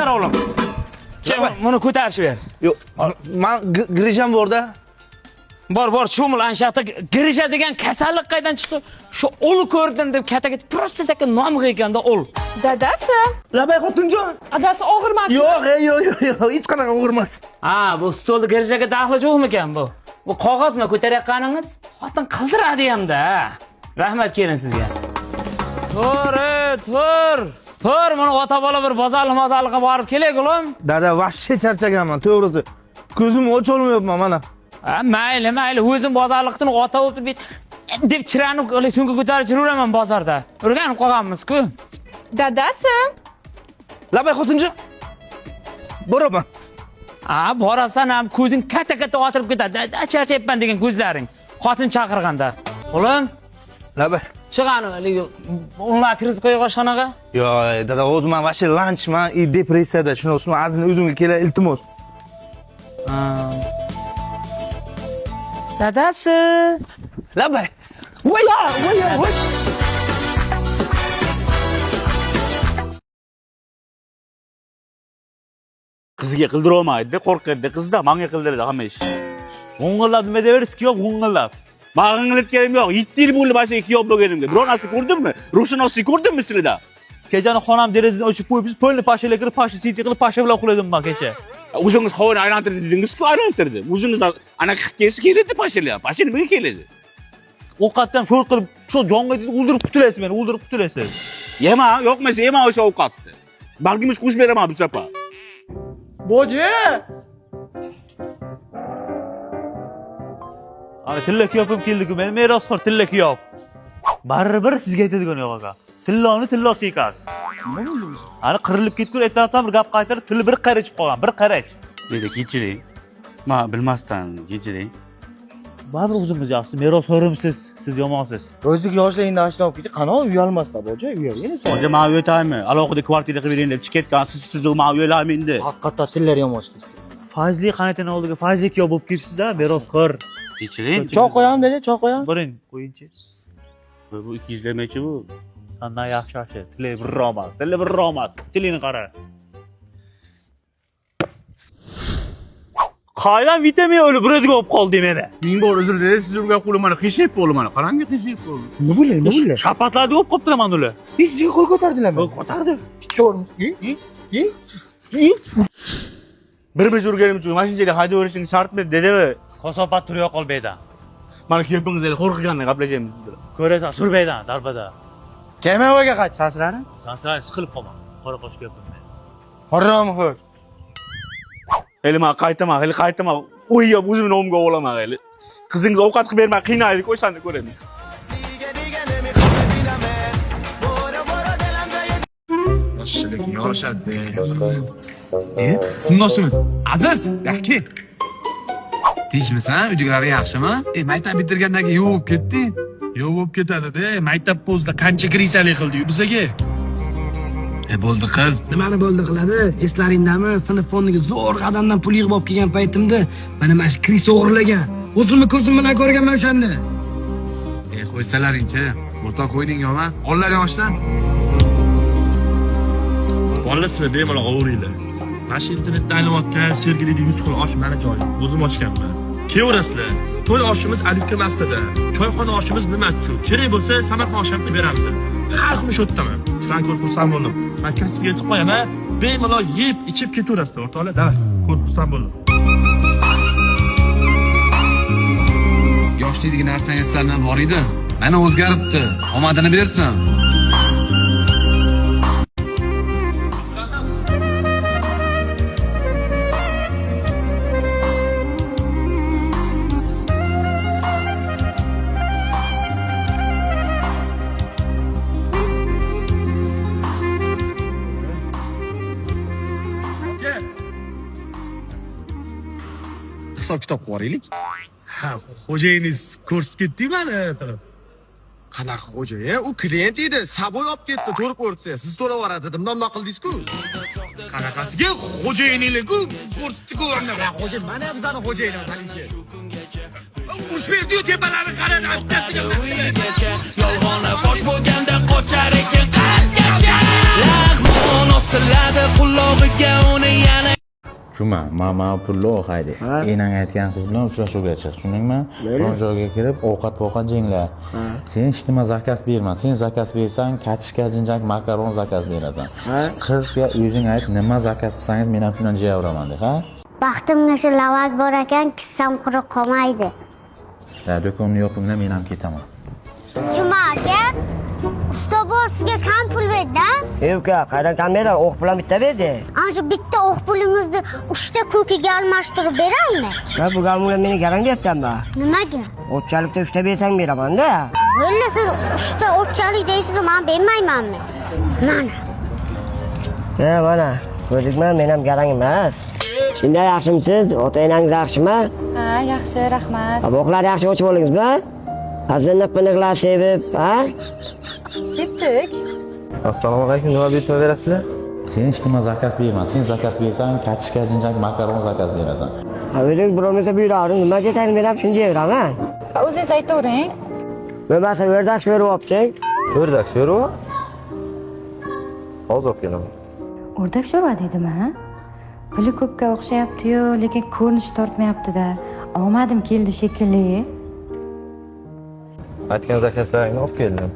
Qara o'g'lim. Kel, buni ko'tarishib ber. Yo'q, men girisham borda. Bor, cho'mil anshaqda girisha degan kasallik qaydan chiqdi? Shu ul ko'rdim deb kataga просто taka nomga ekanda ul. Dadasi. Labay xotinjon. Adasi og'irmasmi? Yo'q, hech qanaqa og'irmas. Ha, bu stolda girishaga daxli yo'qmikan bu? Bu qog'ozmi ko'tarayotganingiz? Xotin qildiradi ham-da. Rahmat kelin sizga. Tur, mana ota bola bir bozorli-mozorliqqa borib kelaylik, o'g'lim. Dada, vahshe charchaganman, to'g'risi. Ko'zimni ocha olmayapman mana. Ha, mayli, o'zim bozorliqdan ota o'tib deb chiranib, so'ngga ko'tarib yuraman bozorda. O'rganib qolganmiz-ku. Dadasi. Labay xotinjon. Boraman. Borasan ham ko'zing katta ochilib ketadi. Charchayapman degan ko'zlaring. Xotin chaqirganda. O'g'lim, Labay. chiqani, unlar kirib qo'yib oshxonaga. Yo'q, dada, o'zim vahshe lanchman, depressiyada. Shuni o'zim azini o'zimga kela iltimos. Dadasi. Labay. Voy. Qiziga qildirolmaydi, qo'rqadi. Qizda menga qildiradi hamma ish. G'ing'illab nima deverski yo'q, g'ing'illab. Men g'ing'illatganim yo'q. 7 yil bo'ldi mana shu 2 yob bo'lganimga. Biror narsa ko'rdingmi? Ro'shanosini ko'rdingmi sizlarda? Kechani xonam derazani ochib qo'yib, biz polni pashaga kirib, pasha siti qilib, pasha bilan uxladim men kecha. O'zingiz havoni aylantirdi dedingiz-ku, aylantirdi. O'zingizdan anaqa qilib kelsa keladi pashalar. Pasha nimaga keladi? Ovqatdan sho'r qilib, shu jonga o'ldirib qutulaysiz meni, o'ldirib qutulaysiz. Yema, yo'qmasa yema o'sha ovqatni. Balgimiz qo'shib beraman bu safar. Boji. Ana tilla kiyopim keldi-ku, men merosxo'r tilla kiyop. Baribir sizga aytadigan yo'q aka. Tilloni tillo seykasiz. Nima bo'ldi? Ana qirilib ketgur, aytayapman bir gap qaytarib, tili bir qarachib qolgan, bir qarach. Dedi, kechiring. Men bilmasdan kechiring. Baribir o'zimiz yaxshi, merosxo'rimsiz, siz yomonsiz. O'zik yoshligingda ashnab ketdi, qanoq uyalmasda boji, uyalgin sen. Boji, men uyataymi? Alohida kvartira qilib bering deb chiqib ketgan, siz men uyalaymi endi. Haqiqatda tillar yomon chiqdi. Fazli qanotini oldiga fazli kiyop bo'lib ketibsiz-da, merosxo'r. Kechiring. Choy qo'yam dedi, choy qo'yam. Boring, qo'yingchi. Bu 200 demakchi bu. Qanday yaxshi. Tili bir romat. Tilini qara. Qaydan vitamin o'lib buradiga olib qoldi meni. Ming bor uzr dedi, siz urgan qo'lim mana qiyshayib bo'ldi mana. Qarangga qiyshayib bo'ldi. Nima bo'ldi? Shapatlarga olib qolibdilar mana ular. Sizga qo'l ko'tardilarmi? Ko'tardi. Cho'rmi? Bir urganim uchun mashinchaga haydaverish shartmi dedi-mi? Kosopat turib qolmaydi. Mana kelbingizlar qo'rqganini gaplashamiz siz bilan. Ko'rasan, surbaydan, darbada. Kemaga qayt, sasrani? Sasrani siqilib qolman. Qora qosh gapirmay. Harom-xo'r. Hali men qaytaman. O'yib o'zimni nomga olaman hali. Qizingiz ovqat qilib bermay qiynaylik, o'shani ko'ramiz. Yoshadi. Sindoshimiz Aziz, yaxshi. Tinchmisan? Uydagilar yaxshimi? Maktab bitirgandan keyin yo'q bo'lib ketding. Yo'q bo'lib ketadi-da. Maktab pozda qancha grisalik qildi-yu bizaga. Bo'ldi qil. Nimani bo'ldi qiladi? Eslaringdami? Sinf fondiga zo'r qadamdan pul yig'ib olib kelgan paytimda mana shu kris o'g'irlagan. O'zimni ko'zim bilan ko'rganman o'shanda. Qo'ysalaring-chi. O'rtoq o'yningmi? Onlar yoshdan. Bolasini bemalol o'g'irlaydi. Mana shu internetda aylanayotgan Sergelida 100 xil osh meni joyim. O'zim ochganman. Kevrasizlar. To'y oshimiz Alifka Mastada. Choyxona oshimiz nimachu? Kerak bo'lsa Samarqand osham qilib beramiz. Har kuni shu yerdaman. Sizlarni ko'rib xursand bo'ldim. Men kasbga yetib qo'yaman. Bemalol yeb, ichib ketaverasizlar, o'rtoqlar. Davay. Ko'rib xursand bo'ldim. Yoshlikdagi narsangizlardan bor edi. Mana o'zgaribdi. Omadini bersin. Hisob kitob qo'raylik. Ha, xo'jayingiz ko'rsatib ketdi-ku meni taraf. Qanaqa xo'jay? U klient edi, saboy olib ketdi, to'rib ko'rsa. Siz to'lab yuboradi, nima qildingiz-ku? Qanaqasiga xo'jayininglar-ku, ko'rsatdi-ku anaqa. Xo'jay, mana bizning xo'jayinimiz halishi. Urush berdi-yu, tepalarni qaradi, Yolg'onlar fosh bo'lganda qochar ekan qangacha. Lag'mon osiladi qulog'iga Shuma, mama pulli o'qaydi. Enang aytgan qiz bilan uchrashuvga chiq, tushundingmi? Biron joyga kirib, ovqat jinglar. Sen ishtima zakaz berma. Sen zakaz bersang, kachishka jinjak makaron zakaz berasan. Qizga o'zing ayt, nima zakaz qilsangiz men ham shundan jeyavraman de, ha? Baxtimga shu lavaz bor ekan, kissam quruq qolmaydi. Do'konni yopinglar, men ham ketaman. Juma aka, usta sizga kam pul berdi-da? Uka, qaydan kam beradi? O'q bilan bitta berdi. Ana shu bitta o'q pulingizni 3 ta ko'kiga almashtirib beraymi? Va bu gamlar meni garang deyapsanmi? Nimaga? O'tchalikda 3 ta bersang beraman-da. Yo'lla siz 3 ta o'tchalik deysiz, men bermaymanmi? Mana. Mana, ko'rdingmi? Men ham garang emas. Shunday yaxshimisiz? Ota-enangiz yaxshimi? Ha, yaxshi, rahmat. Aboqlar yaxshi ochib oldingizmi? Hazilni-piniqlar sevib, ha? Sepdik. Assalomu alaykum, nima buyurtma berasizlar? Sen ishtima zakaz berma. Sen zakaz bersang, kachishka jinjak makaron zakaz berasan. O'zingiz birovga buyuravering, nima desang men ham shunday beraman. O'zingiz aytavering. Bo'lmasa o'rdak sho'rib olib-king. O'rdak sho'rva? Hozir olib kelaman. O'rdak sho'rva deydimi? Puli ko'pga o'xshayapti-yu, lekin ko'rinish tortmayapti-da. Omadim keldi shekilli. Aytgan zakazlaringni olib keldim.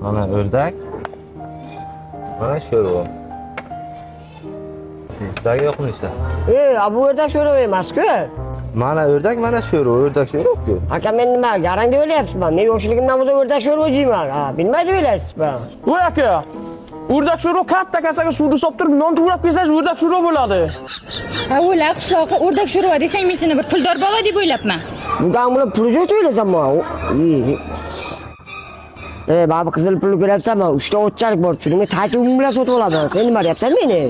Mana o'rdak. Mana sho'rva. Sizlarga yoqimlisi. Bu o'rdak sho'rva emas-ku. Mana o'rdak, mana sho'rva, o'rdak sho'rva-ku. Aka men nima, garang deb o'ylayapsizmi? Men yoshligimdan beri o'rdak sho'rva yeyman. Ha, bilmaydi o'ylaysizmi? Voy aka, o'rdak sho'rva katta kasaga suvni solib turib, non to'g'rab kelsangiz o'rdak sho'rva bo'ladi. Ha, o'la qishloqqa o'rdak sho'rva desang, men seni bir puldor bola deb o'ylabman. Bu gamlar pul yo'q o'ylasammi? Baba qizil pul ko'ryapsanmi? 3 ta o'tchalik bor, tushuningmi? Taytugim bilan sotib olaman. Sen nima deyapsan meni?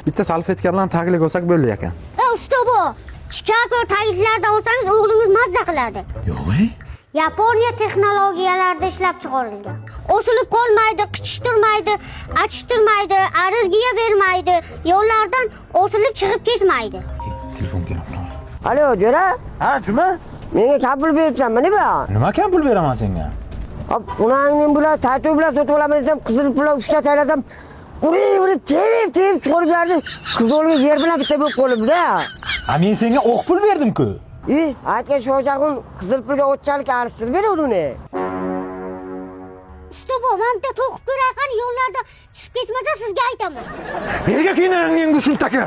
Bitta salfetka bilan taglik olsak bo'ldi ekan. Usta bu. Chicago tagliklardan olsangiz o'g'lingiz mazza qiladi. Yo'q-ey. Yaponiya texnologiyalarida ishlab chiqarilgan. Osilib qolmaydi, qichishtirmaydi, achishtirmaydi, arizgiya bermaydi, yo'llardan osilib chiqib ketmaydi. Telefon kelib. Alo, jo'ra? Ha, nima? Menga kam pul beribsanmi, nima? Nima kam pul beraman senga? Hop, unangning bilan taytug bilan sotib olaman desam, qizil pul 3 ta taylasam, uri tevib chiqarib berdi. Qizolga yer bilan bitta bo'lib qolibdi-da. Ha, men senga o'q pul berdim-ku. Aytgan sho'jagun qizil pulga o'tchalik arishtirib beradi uni. Usta bu, men bitta to'qib ko'rayqan yo'llarda chiqib ketmasa sizga aytaman. Nega qiynalganingiz shunchaki?